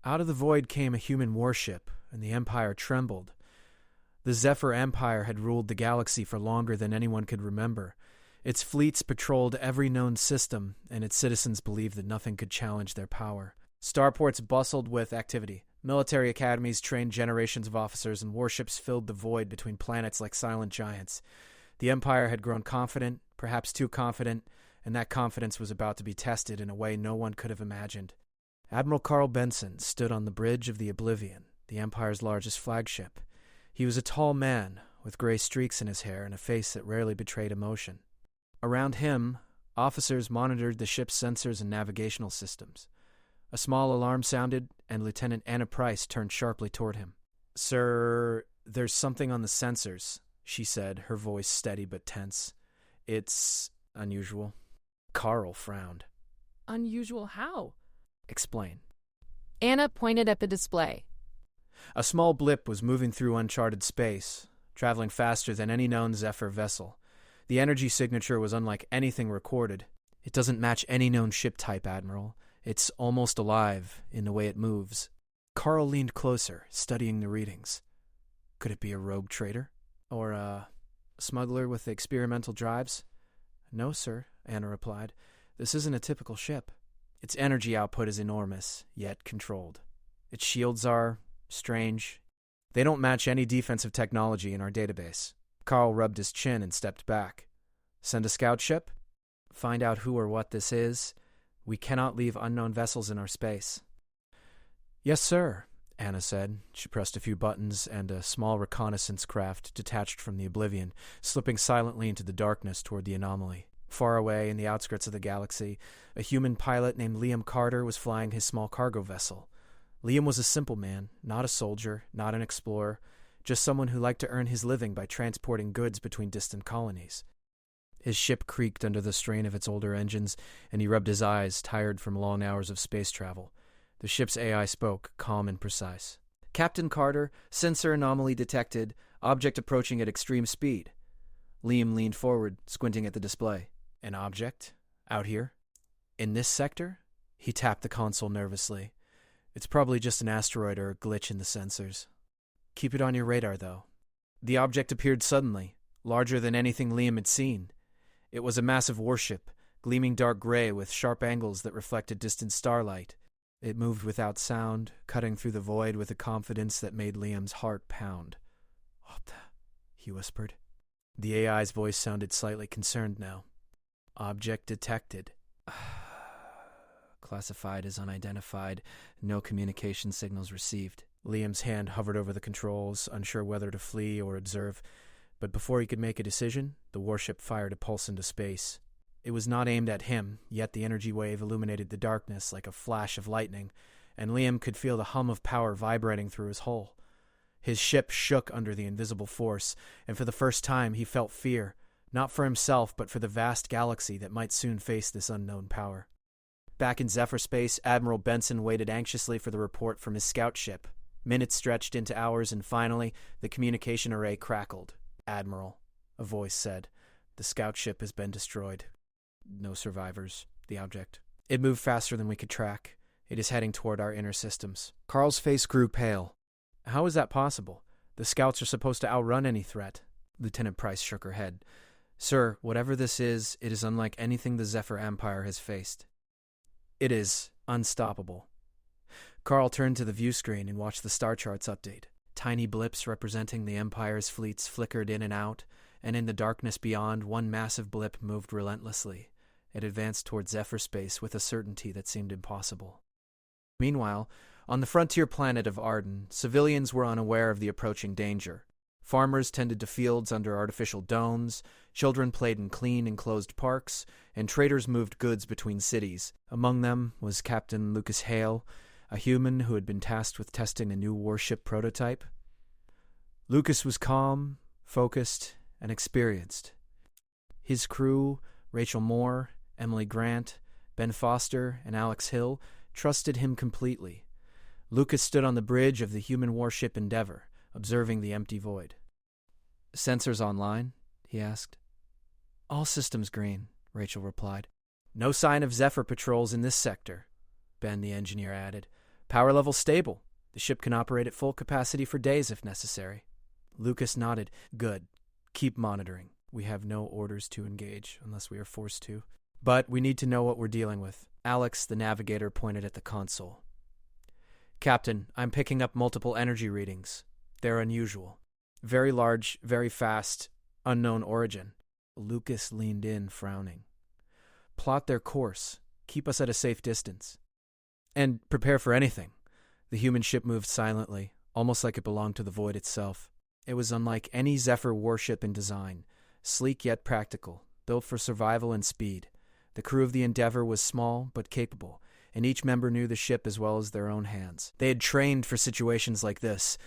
Out of the void came a human warship, and the Empire trembled. The Zephyr Empire had ruled the galaxy for longer than anyone could remember. Its fleets patrolled every known system, and its citizens believed that nothing could challenge their power. Starports bustled with activity. Military academies trained generations of officers, and warships filled the void between planets like silent giants. The Empire had grown confident, perhaps too confident, and that confidence was about to be tested in a way no one could have imagined. Admiral Carl Benson stood on the bridge of the Oblivion, the Empire's largest flagship. He was a tall man, with gray streaks in his hair and a face that rarely betrayed emotion. Around him, officers monitored the ship's sensors and navigational systems. A small alarm sounded, and Lieutenant Anna Price turned sharply toward him. "Sir, there's something on the sensors," she said, her voice steady but tense. "It's unusual." Carl frowned. "Unusual how?" "Explain." Anna pointed at the display. A small blip was moving through uncharted space, traveling faster than any known Zephyr vessel. The energy signature was unlike anything recorded. "It doesn't match any known ship type, Admiral. It's almost alive in the way it moves." Carl leaned closer, studying the readings. Could it be a rogue trader? Or a smuggler with experimental drives? "No, sir," Anna replied. "This isn't a typical ship. Its energy output is enormous, yet controlled. Its shields are strange. They don't match any defensive technology in our database." Carl rubbed his chin and stepped back. "Send a scout ship? Find out who or what this is. We cannot leave unknown vessels in our space." "Yes, sir," Anna said. She pressed a few buttons, and a small reconnaissance craft detached from the Oblivion, slipping silently into the darkness toward the anomaly. Far away, in the outskirts of the galaxy, a human pilot named Liam Carter was flying his small cargo vessel. Liam was a simple man, not a soldier, not an explorer, just someone who liked to earn his living by transporting goods between distant colonies. His ship creaked under the strain of its older engines, and he rubbed his eyes, tired from long hours of space travel. The ship's AI spoke, calm and precise. "Captain Carter, sensor anomaly detected, object approaching at extreme speed." Liam leaned forward, squinting at the display. "An object? Out here? In this sector?" He tapped the console nervously. "It's probably just an asteroid or a glitch in the sensors. Keep it on your radar, though." The object appeared suddenly, larger than anything Liam had seen. It was a massive warship, gleaming dark gray with sharp angles that reflected distant starlight. It moved without sound, cutting through the void with a confidence that made Liam's heart pound. "What the?" he whispered. The AI's voice sounded slightly concerned now. "Object detected. Classified as unidentified. No communication signals received." Liam's hand hovered over the controls, unsure whether to flee or observe. But before he could make a decision, the warship fired a pulse into space. It was not aimed at him, yet the energy wave illuminated the darkness like a flash of lightning, and Liam could feel the hum of power vibrating through his hull. His ship shook under the invisible force, and for the first time he felt fear, not for himself but for the vast galaxy that might soon face this unknown power. Back in Zephyr space, Admiral Benson waited anxiously for the report from his scout ship. Minutes stretched into hours, and finally, the communication array crackled. "Admiral," a voice said, "the scout ship has been destroyed. No survivors. The object. It moved faster than we could track. It is heading toward our inner systems." Carl's face grew pale. "How is that possible? The scouts are supposed to outrun any threat." Lieutenant Price shook her head. "Sir, whatever this is, it is unlike anything the Zephyr Empire has faced. It is unstoppable." Carl turned to the view screen and watched the star charts update. Tiny blips representing the Empire's fleets flickered in and out, and in the darkness beyond, one massive blip moved relentlessly. It advanced toward Zephyr space with a certainty that seemed impossible. Meanwhile, on the frontier planet of Arden, civilians were unaware of the approaching danger. Farmers tended to fields under artificial domes, children played in clean, enclosed parks, and traders moved goods between cities. Among them was Captain Lucas Hale, a human who had been tasked with testing a new warship prototype. Lucas was calm, focused, and experienced. His crew, Rachel Moore, Emily Grant, Ben Foster, and Alex Hill, trusted him completely. Lucas stood on the bridge of the human warship Endeavor, observing the empty void. "Sensors online?" he asked. "All systems green," Rachel replied. "No sign of Zephyr patrols in this sector," Ben the engineer added. Power level stable. The ship can operate at full capacity for days if necessary. Lucas nodded. Good. Keep monitoring. We have no orders to engage, unless we are forced to. But we need to know what we're dealing with. Alex, the navigator, pointed at the console. Captain, I'm picking up multiple energy readings. They're unusual. Very large, very fast, unknown origin. Lucas leaned in, frowning. Plot their course. Keep us at a safe distance. And prepare for anything. The human ship moved silently, almost like it belonged to the void itself. It was unlike any Zephyr warship in design, sleek yet practical, built for survival and speed. The crew of the Endeavor was small but capable, and each member knew the ship as well as their own hands. They had trained for situations like this,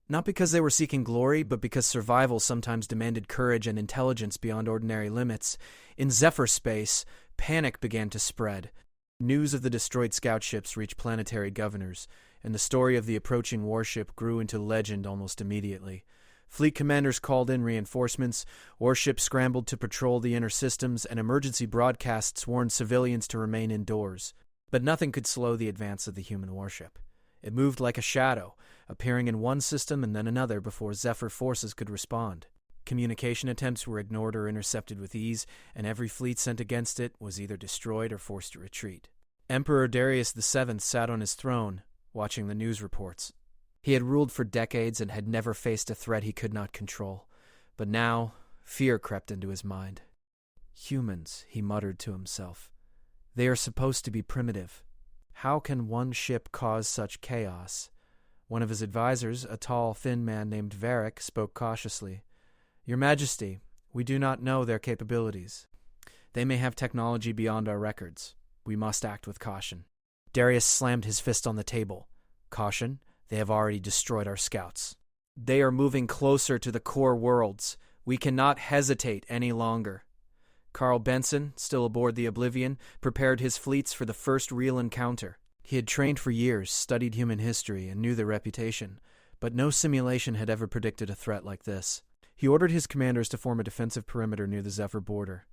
not because they were seeking glory, but because survival sometimes demanded courage and intelligence beyond ordinary limits. In Zephyr space, panic began to spread. News of the destroyed scout ships reached planetary governors, and the story of the approaching warship grew into legend almost immediately. Fleet commanders called in reinforcements, warships scrambled to patrol the inner systems, and emergency broadcasts warned civilians to remain indoors. But nothing could slow the advance of the human warship. It moved like a shadow, appearing in one system and then another before Zephyr forces could respond. Communication attempts were ignored or intercepted with ease, and every fleet sent against it was either destroyed or forced to retreat. Emperor Darius VII sat on his throne, watching the news reports. He had ruled for decades and had never faced a threat he could not control. But now, fear crept into his mind. Humans, he muttered to himself. They are supposed to be primitive. How can one ship cause such chaos? One of his advisors, a tall, thin man named Varric, spoke cautiously. Your Majesty, we do not know their capabilities. They may have technology beyond our records. We must act with caution. Darius slammed his fist on the table. Caution? They have already destroyed our scouts. They are moving closer to the core worlds. We cannot hesitate any longer. Carl Benson, still aboard the Oblivion, prepared his fleets for the first real encounter. He had trained for years, studied human history, and knew their reputation, but no simulation had ever predicted a threat like this. He ordered his commanders to form a defensive perimeter near the Zephyr border.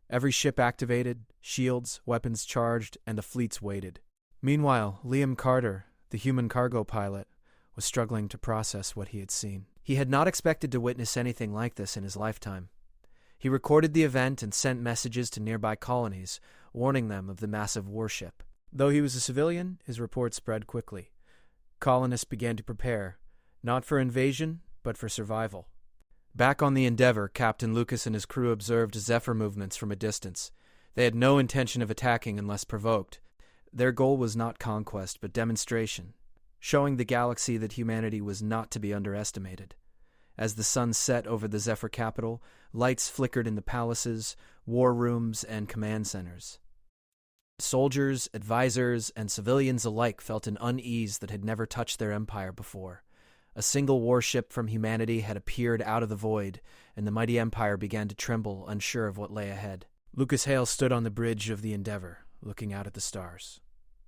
Every ship activated, shields, weapons charged, and the fleets waited. Meanwhile, Liam Carter, the human cargo pilot, was struggling to process what he had seen. He had not expected to witness anything like this in his lifetime. He recorded the event and sent messages to nearby colonies, warning them of the massive warship. Though he was a civilian, his report spread quickly. Colonists began to prepare, not for invasion, but for survival. Back on the Endeavor, Captain Lucas and his crew observed Zephyr movements from a distance. They had no intention of attacking unless provoked. Their goal was not conquest, but demonstration, showing the galaxy that humanity was not to be underestimated. As the sun set over the Zephyr capital, lights flickered in the palaces, war rooms, and command centers. Soldiers, advisors, and civilians alike felt an unease that had never touched their empire before. A single warship from humanity had appeared out of the void, and the mighty empire began to tremble, unsure of what lay ahead. Lucas Hale stood on the bridge of the Endeavor, looking out at the stars.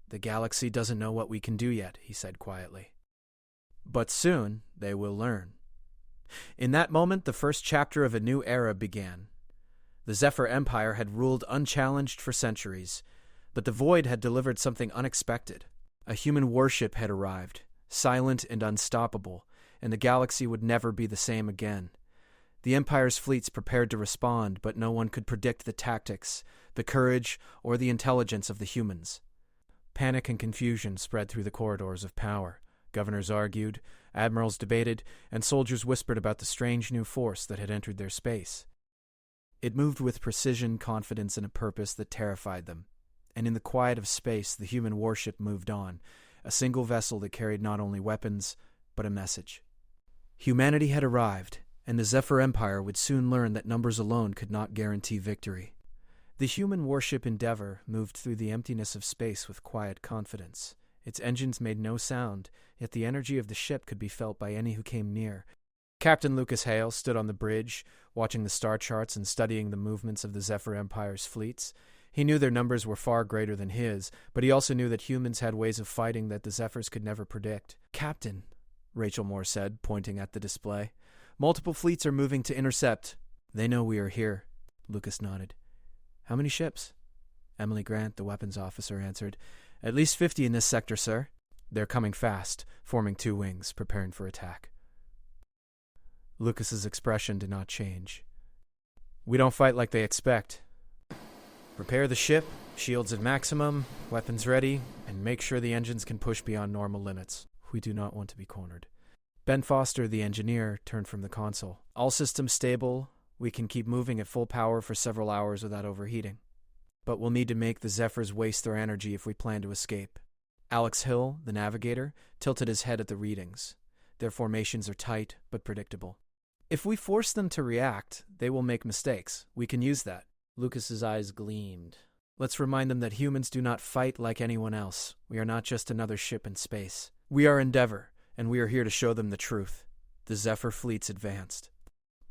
The galaxy doesn't know what we can do yet, he said quietly. But soon they will learn. In that moment, the first chapter of a new era began. The Zephyr Empire had ruled unchallenged for centuries, but the Void had delivered something unexpected. A human warship had arrived, silent and unstoppable, and the galaxy would never be the same again. The Empire's fleets prepared to respond, but no one could predict the tactics, the courage, or the intelligence of the humans. Panic and confusion spread through the corridors of power. Governors argued, admirals debated, and soldiers whispered about the strange new force that had entered their space. It moved with precision, confidence, and a purpose that terrified them. And in the quiet of space, the human warship moved on, a single vessel that carried not only weapons, but a message. Humanity had arrived, and the Zephyr Empire would soon learn that numbers alone could not guarantee victory. The human warship Endeavor moved through the emptiness of space with quiet confidence. Its engines made no sound, yet the energy of the ship could be felt by any who came near. Captain Lucas Hale stood on the bridge, watching the star charts and studying the movements of the Zephyr Empire's fleets. He knew their numbers were far greater than his, but he also knew that humans had ways of fighting that the Zephyrs could never predict. "Captain," Rachel Moore said, pointing at the display, "multiple fleets are moving to intercept." "They know we are here," Lucas nodded. "How many ships?" Emily Grant, the weapons officer, answered. "At least 50 in this sector, sir." They're coming fast, forming two wings, preparing for attack. Lucas's expression did not change. We don't fight like they expect. Prepare the ship, shields at maximum, weapons ready, and make sure the engines can push beyond normal limits. We do not want to be cornered. Ben Foster, the engineer, turned from the console. All systems stable. We can keep moving at full power for several hours without overheating. But we'll need to make the Zephyrs waste their energy if we plan to escape. Alex Hill, the navigator, tilted his head at the readings. Their formations are tight, but predictable. If we force them to react, they will make mistakes. We can use that. Lucas's eyes gleamed. Let's remind them that humans do not fight like anyone else. We are not just another ship in space. We are Endeavor, and we are here to show them the truth. The Zephyr fleets advanced.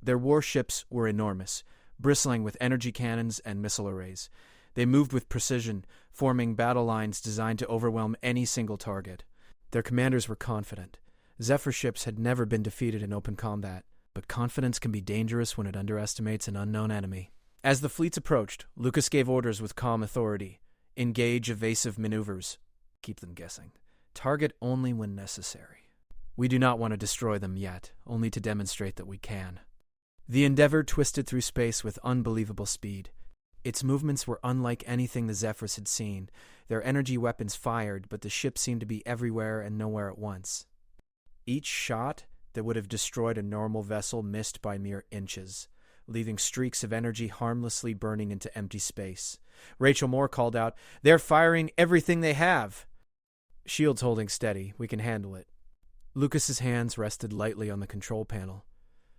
Their warships were enormous, bristling with energy cannons and missile arrays. They moved with precision, forming battle lines designed to overwhelm any single target. Their commanders were confident. Zephyr ships had never been defeated in open combat, but confidence can be dangerous when it underestimates an unknown enemy. As the fleets approached, Lucas gave orders with calm authority. Engage evasive maneuvers. Keep them guessing. Target only when necessary. We do not want to destroy them yet, only to demonstrate that we can. The Endeavor twisted through space with unbelievable speed. Its movements were unlike anything the Zephyrs had seen. Their energy weapons fired, but the ship seemed to be everywhere and nowhere at once. Each shot that would have destroyed a normal vessel missed by mere inches, leaving streaks of energy harmlessly burning into empty space. Rachel Moore called out, "They're firing everything they have!" Shields holding steady. We can handle it. Lucas's hands rested lightly on the control panel.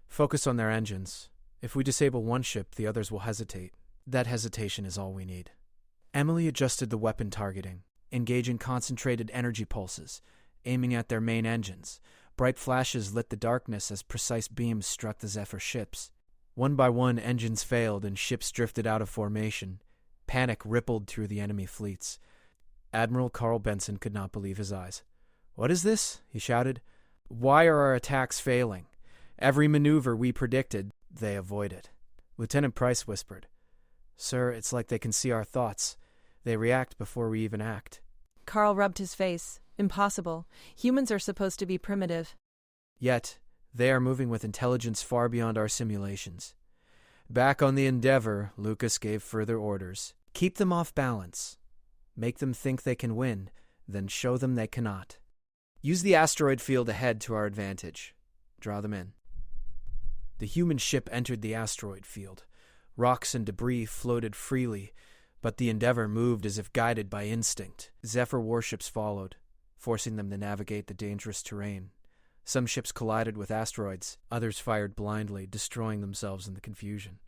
Focus on their engines. If we disable one ship, the others will hesitate. That hesitation is all we need. Emily adjusted the weapon targeting, engaging concentrated energy pulses, aiming at their main engines. Bright flashes lit the darkness as precise beams struck the Zephyr ships. One by one, engines failed and ships drifted out of formation. Panic rippled through the enemy fleets. Admiral Carl Benson could not believe his eyes. "What is this?" he shouted. "Why are our attacks failing? Every maneuver we predicted, they avoided." Lieutenant Price whispered, "Sir, it's like they can see our thoughts. They react before we even act." Carl rubbed his face. Impossible. Humans are supposed to be primitive. Yet, they are moving with intelligence far beyond our simulations. Back on the Endeavor, Lucas gave further orders. Keep them off balance. Make them think they can win, then show them they cannot. Use the asteroid field ahead to our advantage. Draw them in. The human ship entered the asteroid field. Rocks and debris floated freely, but the Endeavor moved as if guided by instinct. Zephyr warships followed, forcing them to navigate the dangerous terrain. Some ships collided with asteroids, others fired blindly, destroying themselves in the confusion.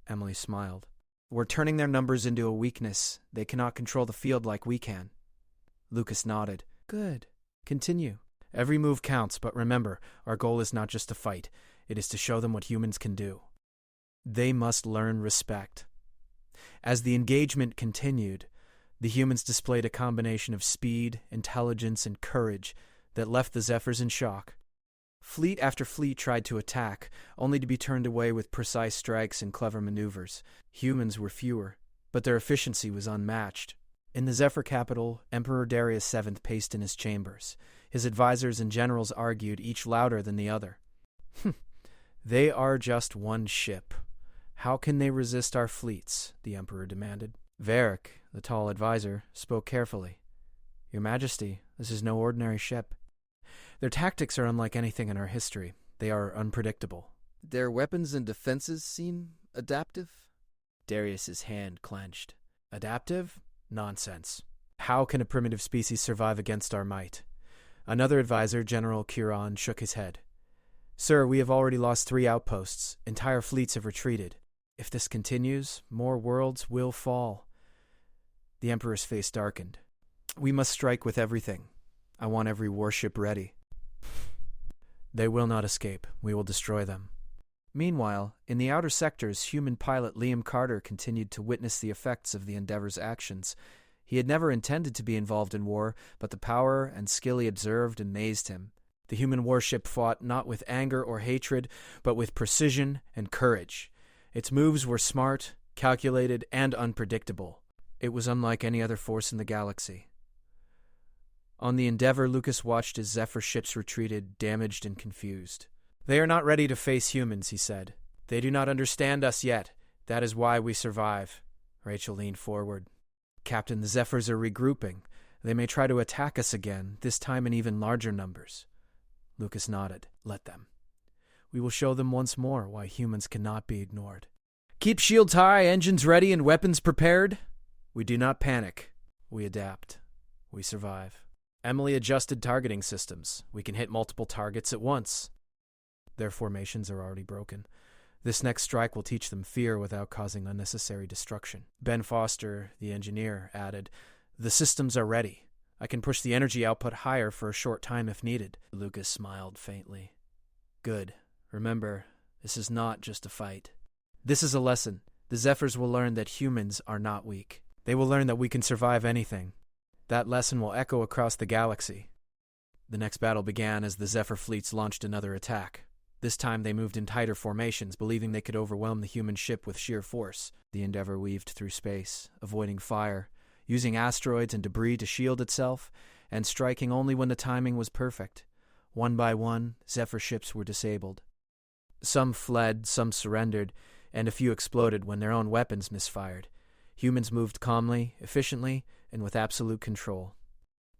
Emily smiled. "We're turning their numbers into a weakness. They cannot control the field like we can." Lucas nodded. "Good. Continue. Every move counts, but remember, our goal is not just to fight. It is to show them what humans can do. They must learn respect." As the engagement continued, the humans displayed a combination of speed, intelligence, and courage that left the Zephyrs in shock. Fleet after fleet tried to attack, only to be turned away with precise strikes and clever maneuvers. Humans were fewer, but their efficiency was unmatched. In the Zephyr capital, Emperor Darius VII paced in his chambers. His advisors and generals argued, each louder than the other. "They are just one ship. How can they resist our fleets?" the Emperor demanded. Varric, the tall advisor, spoke carefully. "Your Majesty, this is no ordinary ship. Their tactics are unlike anything in our history. They are unpredictable." "Their weapons and defenses seem adaptive?" Darius's hand clenched. "Adaptive? Nonsense. How can a primitive species survive against our might?" Another advisor, General Curon, shook his head. "Sir, we have already lost 3 outposts. Entire fleets have retreated. If this continues, more worlds will fall." The Emperor's face darkened. "We must strike with everything. I want every warship ready." "They will not escape. We will destroy them." Meanwhile, in the outer sectors, human pilot Liam Carter continued to witness the effects of the Endeavor's actions. He had never intended to be involved in war, but the power and skill he observed amazed him. The human warship fought not with anger or hatred, but with precision and courage. Its moves were smart, calculated, and unpredictable. It was unlike any other force in the galaxy. On the Endeavor, Lucas watched as Zephyr ships retreated, damaged and confused. "They are not ready to face humans," he said. "They do not understand us yet. That is why we survive." Rachel leaned forward. "Captain, the Zephyrs are regrouping. They may try to attack us again, this time in even larger numbers." Lucas nodded. "Let them. We will show them once more why humans cannot be ignored. Keep shields high, engines ready, and weapons prepared. We do not panic. We adapt. We survive." Emily adjusted targeting systems. "We can hit multiple targets at once." Their formations are already broken. This next strike will teach them fear without causing unnecessary destruction. Ben Foster, the engineer, added, "The systems are ready. I can push the energy output higher for a short time if needed." Lucas smiled faintly. "Good. Remember, this is not just a fight. This is a lesson. The Zephyrs will learn that humans are not weak. They will learn that we can survive anything. That lesson will echo across the galaxy." The next battle began as the Zephyr fleets launched another attack. This time they moved in tighter formations, believing they could overwhelm the human ship with sheer force. The Endeavor weaved through space, avoiding fire, using asteroids and debris to shield itself, and striking only when the timing was perfect. One by one, Zephyr ships were disabled. Some fled, some surrendered, and a few exploded when their own weapons misfired. Humans moved calmly, efficiently, and with absolute control.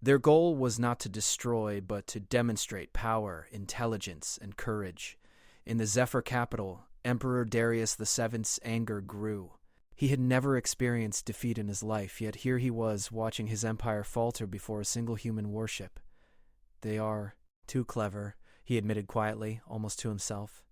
Their goal was not to destroy, but to demonstrate power, intelligence, and courage. In the Zephyr capital, Emperor Darius VII's anger grew. He had never experienced defeat in his life, yet here he was watching his empire falter before a single human warship. "They are too clever," he admitted quietly, almost to himself.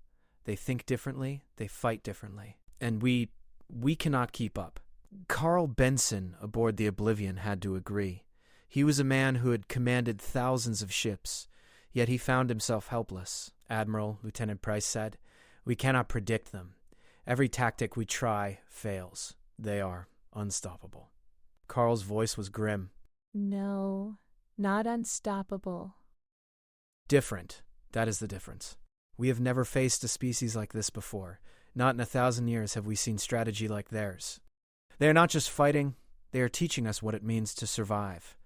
"They think differently, they fight differently. And we cannot keep up." Carl Benson aboard the Oblivion had to agree. He was a man who had commanded thousands of ships, yet he found himself helpless. "Admiral," Lieutenant Price said, "we cannot predict them. Every tactic we try fails. They are unstoppable." Carl's voice was grim. No, not unstoppable. "Different. That is the difference. We have never faced a species like this before. Not in 1,000 years have we seen strategy like theirs. They are not just fighting, they are teaching us what it means to survive."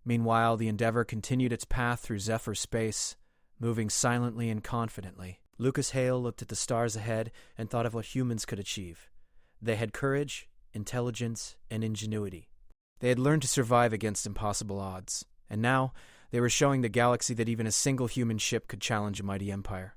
Meanwhile, the Endeavor continued its path through Zephyr space, moving silently and confidently. Lucas Hale looked at the stars ahead and thought of what humans could achieve. They had courage, intelligence, and ingenuity. They had learned to survive against impossible odds, and now they were showing the galaxy that even a single human ship could challenge a mighty empire.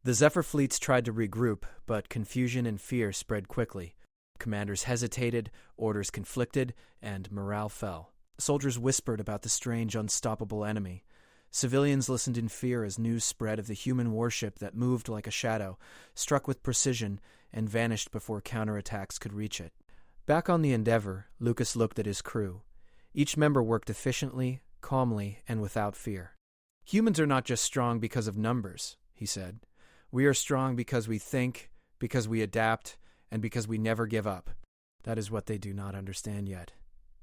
The Zephyr fleets tried to regroup, but confusion and fear spread quickly. Commanders hesitated, orders conflicted, and morale fell. Soldiers whispered about the strange, unstoppable enemy. Civilians listened in fear as news spread of the human warship that moved like a shadow, struck with precision, and vanished before counterattacks could reach it. Back on the Endeavor, Lucas looked at his crew. Each member worked efficiently, calmly, and without fear. "Humans are not just strong because of numbers," he said. "We are strong because we think, because we adapt, and because we never give up." "That is what they do not understand yet."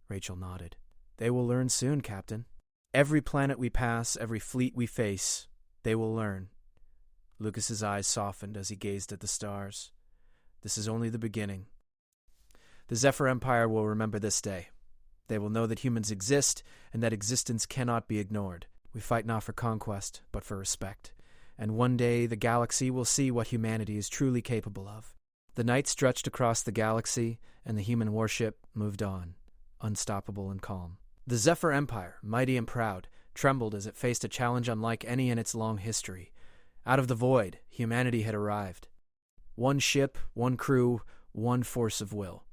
Rachel nodded. "They will learn soon, Captain. Every planet we pass, every fleet we face, they will learn." Lucas's eyes softened as he gazed at the stars. "This is only the beginning. The Zephyr Empire will remember this day. They will know that humans exist, and that existence cannot be ignored. We fight not for conquest, but for respect. And one day the galaxy will see what humanity is truly capable of." The night stretched across the galaxy, and the human warship moved on, unstoppable and calm. The Zephyr Empire, mighty and proud, trembled as it faced a challenge unlike any in its long history. Out of the void, humanity had arrived. One ship, one crew, one force of will.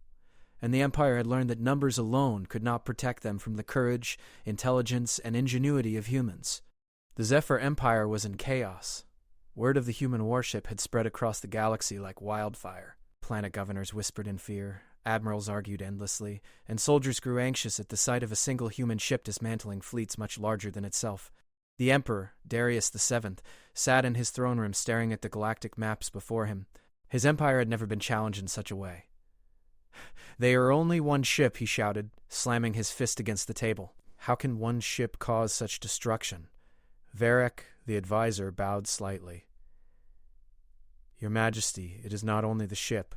And the Empire had learned that numbers alone could not protect them from the courage, intelligence, and ingenuity of humans. The Zephyr Empire was in chaos. Word of the human warship had spread across the galaxy like wildfire. Planet governors whispered in fear, admirals argued endlessly, and soldiers grew anxious at the sight of a single human ship dismantling fleets much larger than itself. The Emperor, Darius VII, sat in his throne room staring at the galactic maps before him. His empire had never been challenged in such a way. "They are only one ship," he shouted, slamming his fist against the table. "How can one ship cause such destruction?" Varric, the advisor, bowed slightly. "Your Majesty, it is not only the ship.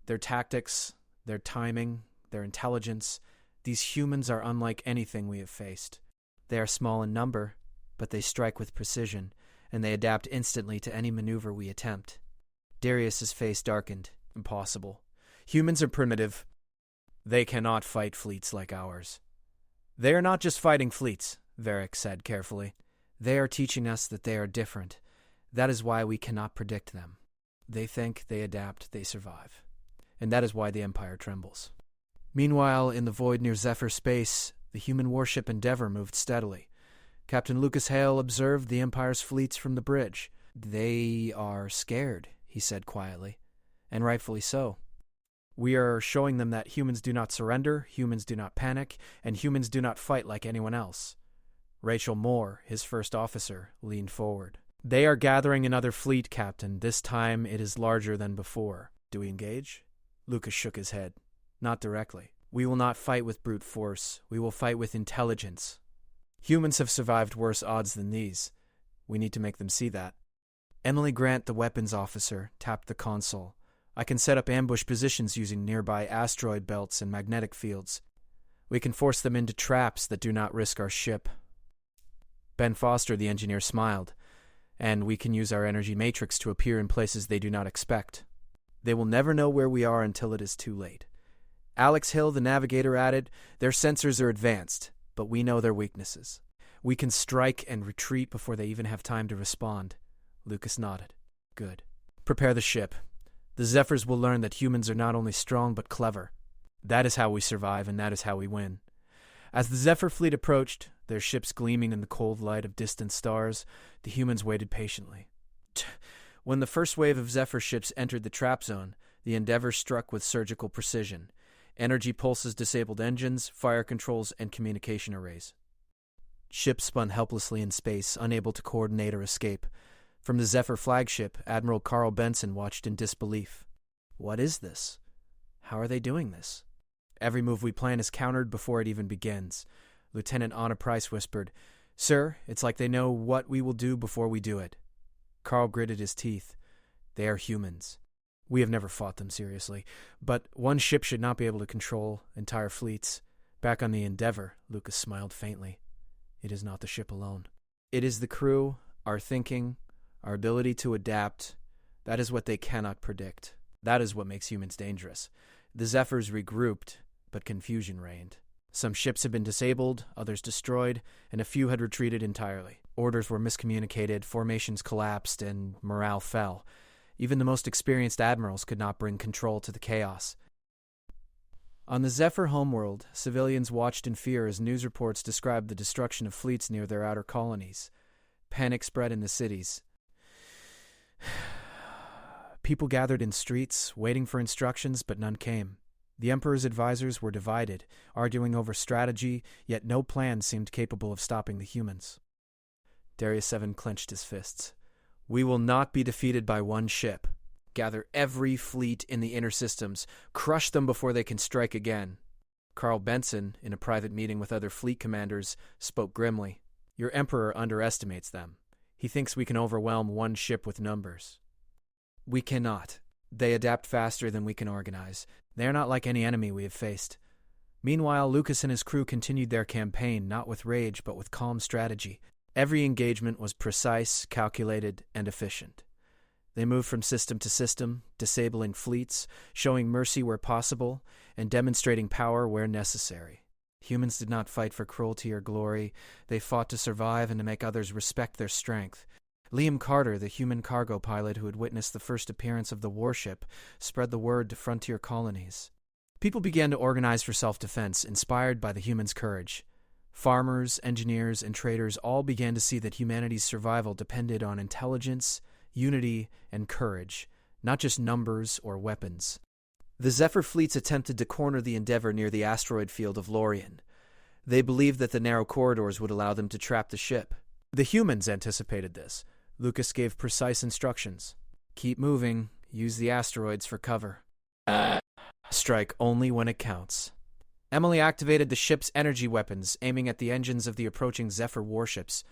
Their tactics, their timing, their intelligence, These humans are unlike anything we have faced. They are small in number, but they strike with precision, and they adapt instantly to any maneuver we attempt. Darius's face darkened. Impossible. Humans are primitive. They cannot fight fleets like ours. They are not just fighting fleets, Varric said carefully. They are teaching us that they are different. That is why we cannot predict them. They think, they adapt, they survive. And that is why the Empire trembles. Meanwhile, in the void near Zephyr space, the human warship Endeavor moved steadily. Captain Lucas Hale observed the Empire's fleets from the bridge. They are scared, he said quietly, and rightfully so. We are showing them that humans do not surrender, humans do not panic, and humans do not fight like anyone else. Rachel Moore, his first officer, leaned forward. They are gathering another fleet, Captain. This time it is larger than before. Do we engage? Lucas shook his head. Not directly. We will not fight with brute force. We will fight with intelligence. Humans have survived worse odds than these. We need to make them see that. Emily Grant, the weapons officer, tapped the console. I can set up ambush positions using nearby asteroid belts and magnetic fields. We can force them into traps that do not risk our ship. Ben Foster, the engineer, smiled. And we can use our energy matrix to appear in places they do not expect. They will never know where we are until it is too late. Alex Hill, the navigator, added, their sensors are advanced, but we know their weaknesses. We can strike and retreat before they even have time to respond. Lucas nodded. Good. Prepare the ship. The Zephyrs will learn that humans are not only strong but clever. That is how we survive, and that is how we win. As the Zephyr fleet approached, their ships gleaming in the cold light of distant stars, the humans waited patiently. When the first wave of Zephyr ships entered the trap zone, the Endeavor struck with surgical precision. Energy pulses disabled engines, fire controls, and communication arrays. Ships spun helplessly in space, unable to coordinate or escape. From the Zephyr flagship, Admiral Carl Benson watched in disbelief. What is this? How are they doing this? Every move we plan is countered before it even begins. Lieutenant Anna Price whispered, Sir, it's like they know what we will do before we do it. Carl gritted his teeth. They are humans. We have never fought them seriously, but one ship should not be able to control entire fleets. Back on the Endeavor, Lucas smiled faintly. It is not the ship alone. It is the crew, our thinking, our ability to adapt. That is what they cannot predict. That is what makes humans dangerous. The Zephyrs regrouped, but confusion reigned. Some ships had been disabled, others destroyed, and a few had retreated entirely. Orders were miscommunicated, formations collapsed, and morale fell. Even the most experienced admirals could not bring control to the chaos. On the Zephyr homeworld, civilians watched in fear as news reports described the destruction of fleets near their outer colonies. Panic spread in the cities. People gathered in streets, waiting for instructions, but none came. The Emperor's advisors were divided, arguing over strategy, yet no plan seemed capable of stopping the humans. Darius Seven clenched his fists. We will not be defeated by one ship. Gather every fleet in the inner systems. Crush them before they can strike again. Carl Benson, in a private meeting with other fleet commanders, spoke grimly. Your Emperor underestimates them. He thinks we can overwhelm one ship with numbers. We cannot. They adapt faster than we can organize. They are not like any enemy we have faced. Meanwhile, Lucas and his crew continued their campaign, not with rage, but with calm strategy. Every engagement was precise, calculated, and efficient. They moved from system to system, disabling fleets, showing mercy where possible, and demonstrating power where necessary. Humans did not fight for cruelty or glory. They fought to survive and to make others respect their strength. Liam Carter, the human cargo pilot who had witnessed the first appearance of the warship, spread the word to frontier colonies. People began to organize for self-defense, inspired by the humans' courage. Farmers, engineers, and traders all began to see that humanity's survival depended on intelligence, unity, and courage, not just numbers or weapons. The Zephyr fleets attempted to corner the Endeavor near the asteroid field of Lorien. They believed that the narrow corridors would allow them to trap the ship. The humans anticipated this. Lucas gave precise instructions. Keep moving. Use the asteroids for cover. Strike only when it counts. Emily activated the ship's energy weapons, aiming at the engines of the approaching Zephyr warships.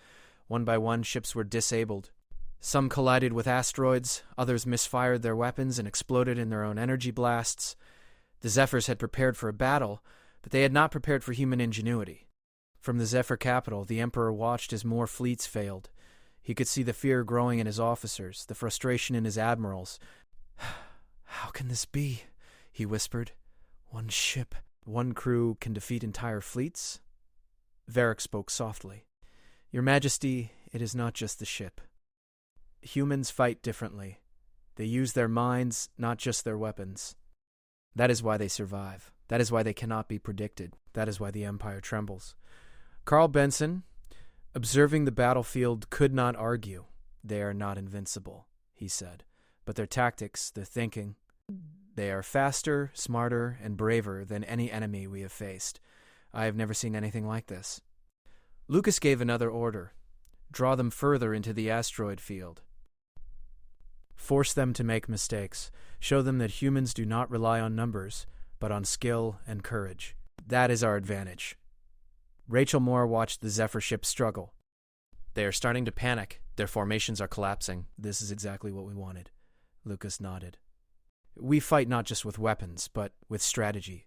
One by one, ships were disabled. Some collided with asteroids, others misfired their weapons and exploded in their own energy blasts. The Zephyrs had prepared for a battle, But they had not prepared for human ingenuity. From the Zephyr capital, the Emperor watched as more fleets failed. He could see the fear growing in his officers, the frustration in his admirals. "How can this be?" he whispered. "One ship, one crew can defeat entire fleets?" Varric spoke softly. "Your Majesty, it is not just the ship. Humans fight differently. They use their minds, not just their weapons. That is why they survive. That is why they cannot be predicted. That is why the Empire trembles." Carl Benson, observing the battlefield, could not argue. "They are not invincible," he said. "But their tactics, their thinking, they are faster, smarter, and braver than any enemy we have faced. I have never seen anything like this." Lucas gave another order. "Draw them further into the asteroid field. Force them to make mistakes. Show them that humans do not rely on numbers, but on skill and courage. That is our advantage." Rachel Moore watched the Zephyr ship struggle. "They are starting to panic. Their formations are collapsing. This is exactly what we wanted." Lucas nodded. "We fight not just with weapons, but with strategy.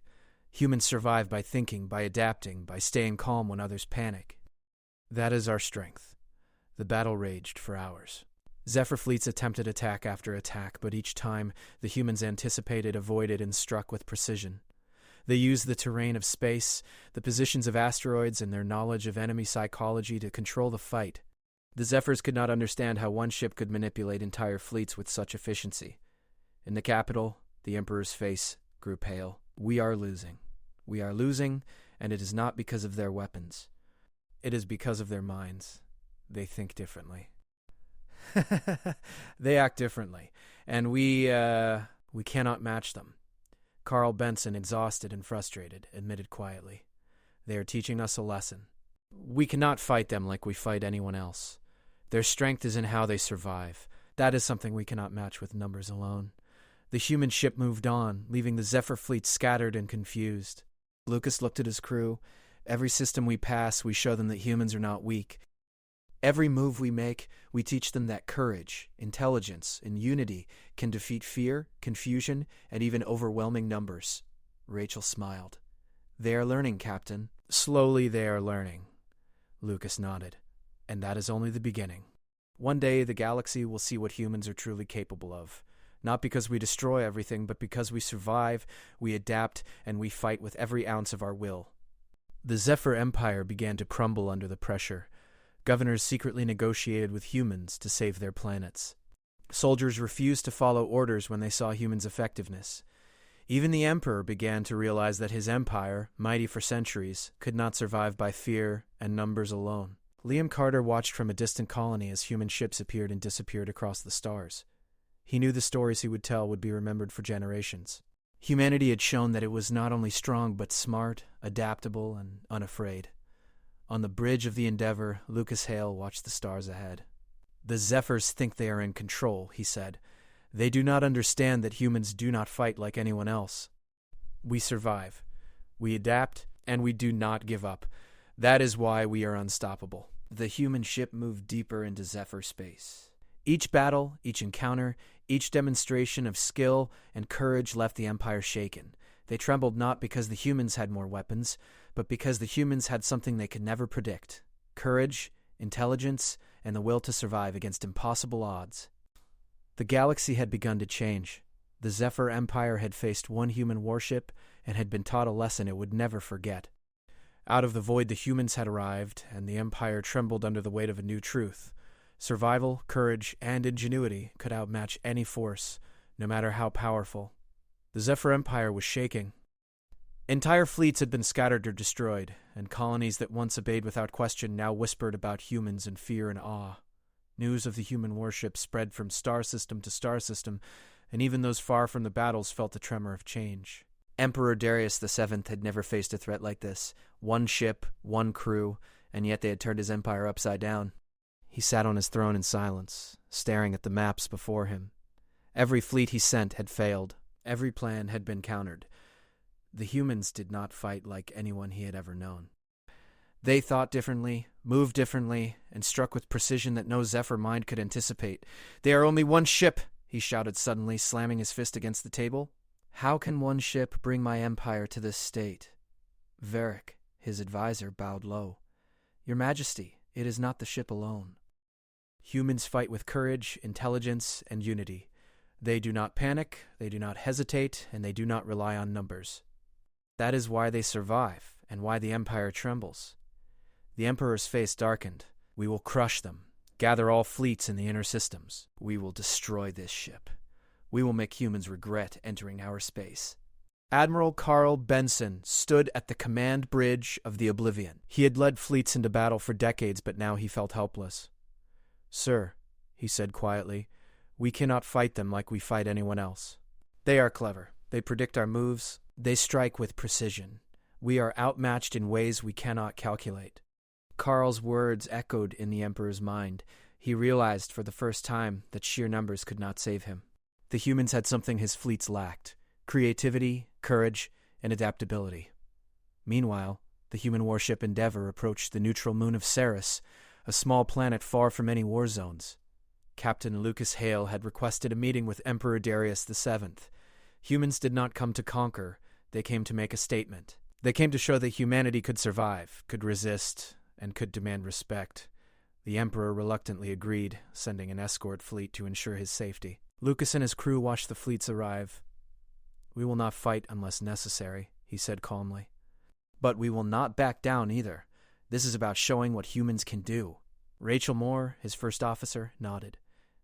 Humans survive by thinking, by adapting, by staying calm when others panic. That is our strength." The battle raged for hours. Zephyr fleets attempted attack after attack, but each time the humans anticipated, avoided, and struck with precision. They used the terrain of space, the positions of asteroids, and their knowledge of enemy psychology to control the fight. The Zephyrs could not understand how one ship could manipulate entire fleets with such efficiency. In the capital, the Emperor's face grew pale. "We are losing. We are losing, and it is not because of their weapons. It is because of their minds. They think differently." "They act differently, and we cannot match them." Carl Benson, exhausted and frustrated, admitted quietly. "They are teaching us a lesson. We cannot fight them like we fight anyone else. Their strength is in how they survive. That is something we cannot match with numbers alone." The human ship moved on, leaving the Zephyr fleet scattered and confused. Lucas looked at his crew. "Every system we pass, we show them that humans are not weak. Every move we make, we teach them that courage, intelligence, and unity can defeat fear, confusion, and even overwhelming numbers." Rachel smiled. "They are learning, Captain." "Slowly they are learning," Lucas nodded. "And that is only the beginning. One day the galaxy will see what humans are truly capable of. Not because we destroy everything, but because we survive, we adapt, and we fight with every ounce of our will." The Zephyr Empire began to crumble under the pressure. Governors secretly negotiated with humans to save their planets. Soldiers refused to follow orders when they saw humans' effectiveness. Even the Emperor began to realize that his empire, mighty for centuries, could not survive by fear and numbers alone. Liam Carter watched from a distant colony as human ships appeared and disappeared across the stars. He knew the stories he would tell would be remembered for generations. Humanity had shown that it was not only strong but smart, adaptable, and unafraid. On the bridge of the Endeavor, Lucas Hale watched the stars ahead. "The Zephyrs think they are in control," he said. "They do not understand that humans do not fight like anyone else. We survive. We adapt, and we do not give up. That is why we are unstoppable." The human ship moved deeper into Zephyr space. Each battle, each encounter, each demonstration of skill and courage left the Empire shaken. They trembled not because the humans had more weapons, but because the humans had something they could never predict: courage, intelligence, and the will to survive against impossible odds. The galaxy had begun to change. The Zephyr Empire had faced one human warship and had been taught a lesson it would never forget. Out of the void the humans had arrived, and the Empire trembled under the weight of a new truth. Survival, courage, and ingenuity could outmatch any force, no matter how powerful. The Zephyr Empire was shaking. Entire fleets had been scattered or destroyed, and colonies that once obeyed without question now whispered about humans in fear and awe. News of the human warship spread from star system to star system, and even those far from the battles felt the tremor of change. Emperor Darius VII had never faced a threat like this. One ship, one crew, and yet they had turned his empire upside down. He sat on his throne in silence, staring at the maps before him. Every fleet he sent had failed. Every plan had been countered. The humans did not fight like anyone he had ever known. They thought differently, moved differently, and struck with precision that no Zephyr mind could anticipate. "They are only one ship," he shouted suddenly, slamming his fist against the table. "How can one ship bring my empire to this state?" Varric, his advisor, bowed low. Your Majesty, it is not the ship alone. Humans fight with courage, intelligence, and unity. They do not panic, they do not hesitate, and they do not rely on numbers. That is why they survive, and why the Empire trembles. The Emperor's face darkened. We will crush them, gather all fleets in the inner systems. We will destroy this ship. We will make humans regret entering our space. Admiral Carl Benson stood at the command bridge of the Oblivion. He had led fleets into battle for decades, but now he felt helpless. Sir, he said quietly, we cannot fight them like we fight anyone else. They are clever. They predict our moves. They strike with precision. We are outmatched in ways we cannot calculate. Carl's words echoed in the Emperor's mind. He realized for the first time that sheer numbers could not save him. The humans had something his fleets lacked: creativity, courage, and adaptability. Meanwhile, the human warship Endeavor approached the neutral moon of Ceres, a small planet far from any war zones. Captain Lucas Hale had requested a meeting with Emperor Darius VII. Humans did not come to conquer, they came to make a statement. They came to show that humanity could survive, could resist, and could demand respect. The Emperor reluctantly agreed, sending an escort fleet to ensure his safety. Lucas and his crew watched the fleets arrive. We will not fight unless necessary, he said calmly. But we will not back down either. This is about showing what humans can do. Rachel Moore, his first officer, nodded.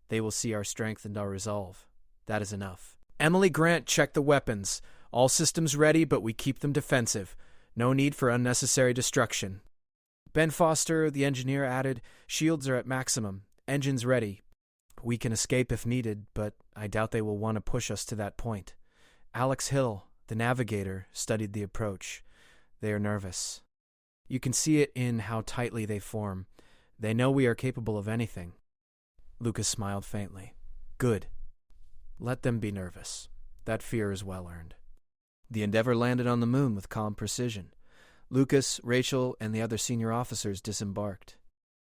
They will see our strength and our resolve. That is enough. Emily Grant checked the weapons. All systems ready, but we keep them defensive. No need for unnecessary destruction. Ben Foster, the engineer, added, shields are at maximum. Engines ready. We can escape if needed, but I doubt they will want to push us to that point. Alex Hill, the navigator, studied the approach. They are nervous. You can see it in how tightly they form. They know we are capable of anything. Lucas smiled faintly. Good. Let them be nervous. That fear is well earned. The Endeavor landed on the moon with calm precision. Lucas, Rachel, and the other senior officers disembarked.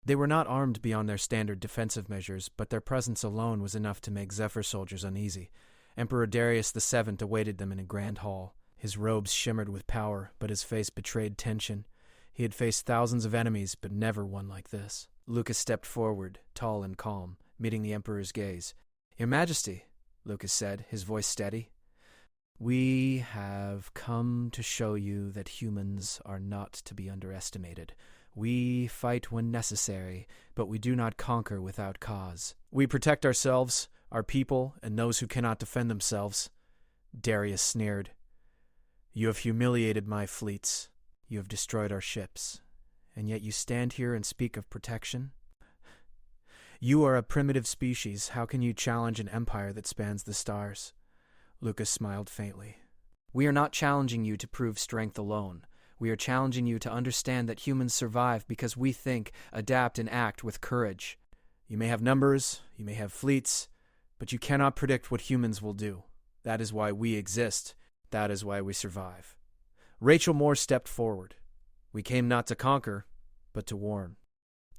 They were not armed beyond their standard defensive measures, but their presence alone was enough to make Zephyr soldiers uneasy. Emperor Darius VII awaited them in a grand hall. His robes shimmered with power, but his face betrayed tension. He had faced thousands of enemies, but never one like this. Lucas stepped forward, tall and calm, meeting the Emperor's gaze. Your Majesty, Lucas said, his voice steady. We have come to show you that humans are not to be underestimated. We fight when necessary, but we do not conquer without cause. We protect ourselves, our people, and those who cannot defend themselves. Darius sneered. You have humiliated my fleets. You have destroyed our ships. And yet you stand here and speak of protection? You are a primitive species. How can you challenge an empire that spans the stars? Lucas smiled faintly. We are not challenging you to prove strength alone. We are challenging you to understand that humans survive because we think, adapt, and act with courage. You may have numbers, you may have fleets, but you cannot predict what humans will do. That is why we exist. That is why we survive. Rachel Moore stepped forward. We came not to conquer, but to warn.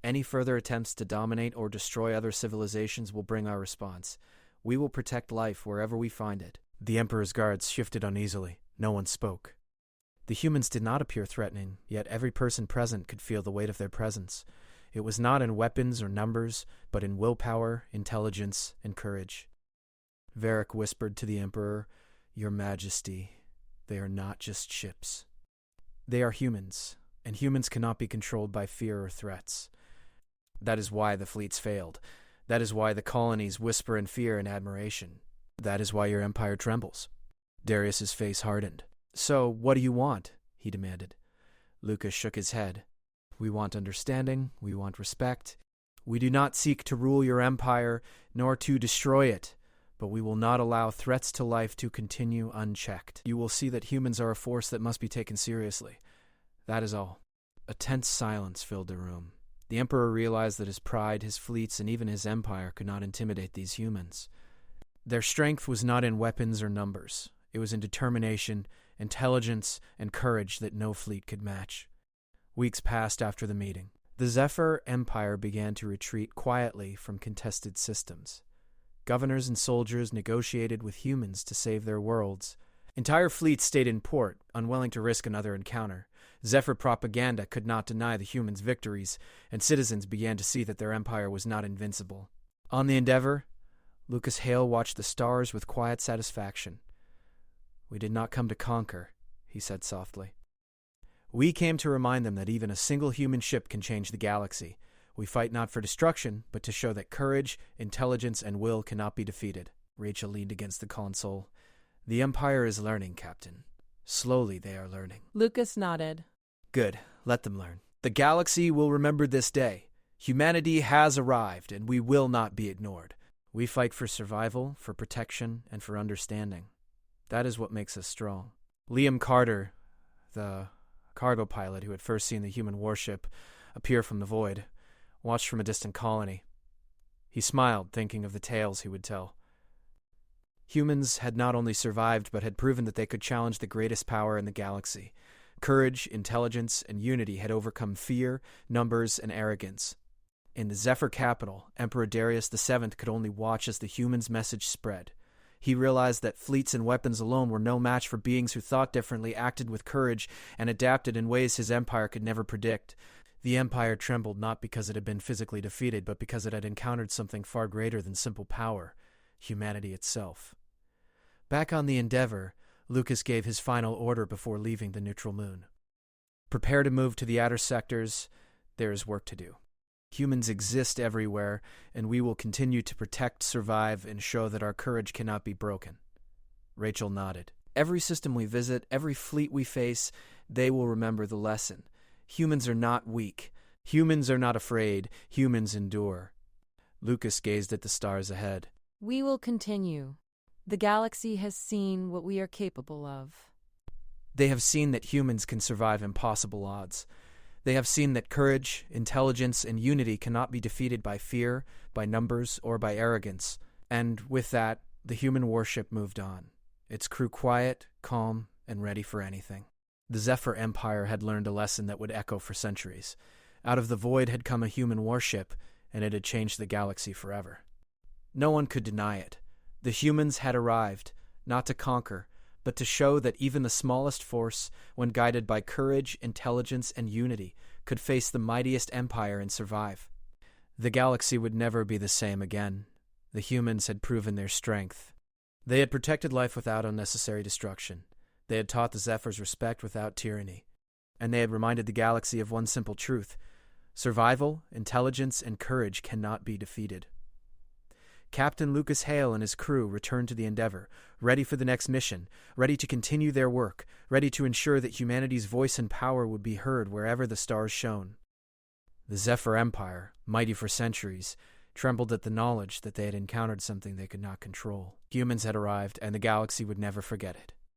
Any further attempts to dominate or destroy other civilizations will bring our response. We will protect life wherever we find it. The Emperor's guards shifted uneasily. No one spoke. The humans did not appear threatening, yet every person present could feel the weight of their presence. It was not in weapons or numbers, but in willpower, intelligence, and courage. Varric whispered to the Emperor, Your Majesty, they are not just ships. They are humans, and humans cannot be controlled by fear or threats. That is why the fleets failed. That is why the colonies whisper in fear and admiration. That is why your empire trembles. Darius's face hardened. So, what do you want? He demanded. Lucas shook his head. We want understanding. We want respect. We do not seek to rule your empire, nor to destroy it, but we will not allow threats to life to continue unchecked. You will see that humans are a force that must be taken seriously. That is all. A tense silence filled the room. The Emperor realized that his pride, his fleets, and even his empire could not intimidate these humans. Their strength was not in weapons or numbers. It was in determination, intelligence, and courage that no fleet could match. Weeks passed after the meeting. The Zephyr Empire began to retreat quietly from contested systems. Governors and soldiers negotiated with humans to save their worlds. Entire fleets stayed in port, unwilling to risk another encounter. Zephyr propaganda could not deny the humans' victories, and citizens began to see that their empire was not invincible. On the Endeavor, Lucas Hale watched the stars with quiet satisfaction. "We did not come to conquer," he said softly. "We came to remind them that even a single human ship can change the galaxy. We fight not for destruction, but to show that courage, intelligence, and will cannot be defeated." Rachel leaned against the console. "The Empire is learning, Captain. Slowly they are learning." Lucas nodded. "Good. Let them learn. The galaxy will remember this day. Humanity has arrived, and we will not be ignored. We fight for survival, for protection, and for understanding. That is what makes us strong." Liam Carter, the cargo pilot who had first seen the human warship appear from the void, watched from a distant colony. He smiled, thinking of the tales he would tell. Humans had not only survived, but had proven that they could challenge the greatest power in the galaxy. Courage, intelligence, and unity had overcome fear, numbers, and arrogance. In the Zephyr capital, Emperor Darius VII could only watch as the humans' message spread. He realized that fleets and weapons alone were no match for beings who thought differently, acted with courage, and adapted in ways his empire could never predict. The empire trembled not because it had been physically defeated, but because it had encountered something far greater than simple power, humanity itself. Back on the Endeavor, Lucas gave his final order before leaving the neutral moon. "Prepare to move to the outer sectors. There is work to do. Humans exist everywhere, and we will continue to protect, survive, and show that our courage cannot be broken." Rachel nodded. "Every system we visit, every fleet we face, they will remember the lesson. Humans are not weak. Humans are not afraid. Humans endure." Lucas gazed at the stars ahead. "We will continue. The galaxy has seen what we are capable of." They have seen that humans can survive impossible odds. They have seen that courage, intelligence, and unity cannot be defeated by fear, by numbers, or by arrogance. And with that, the human warship moved on, its crew quiet, calm, and ready for anything. The Zephyr Empire had learned a lesson that would echo for centuries. Out of the void had come a human warship, and it had changed the galaxy forever. No one could deny it. The humans had arrived, not to conquer, but to show that even the smallest force, when guided by courage, intelligence, and unity, could face the mightiest empire and survive. The galaxy would never be the same again. The humans had proven their strength. They had protected life without unnecessary destruction. They had taught the Zephyrs respect without tyranny. And they had reminded the galaxy of one simple truth: survival, intelligence, and courage cannot be defeated. Captain Lucas Hale and his crew returned to the Endeavor, ready for the next mission, ready to continue their work, ready to ensure that humanity's voice and power would be heard wherever the stars shone. The Zephyr Empire, mighty for centuries, trembled at the knowledge that they had encountered something they could not control. Humans had arrived, and the galaxy would never forget it.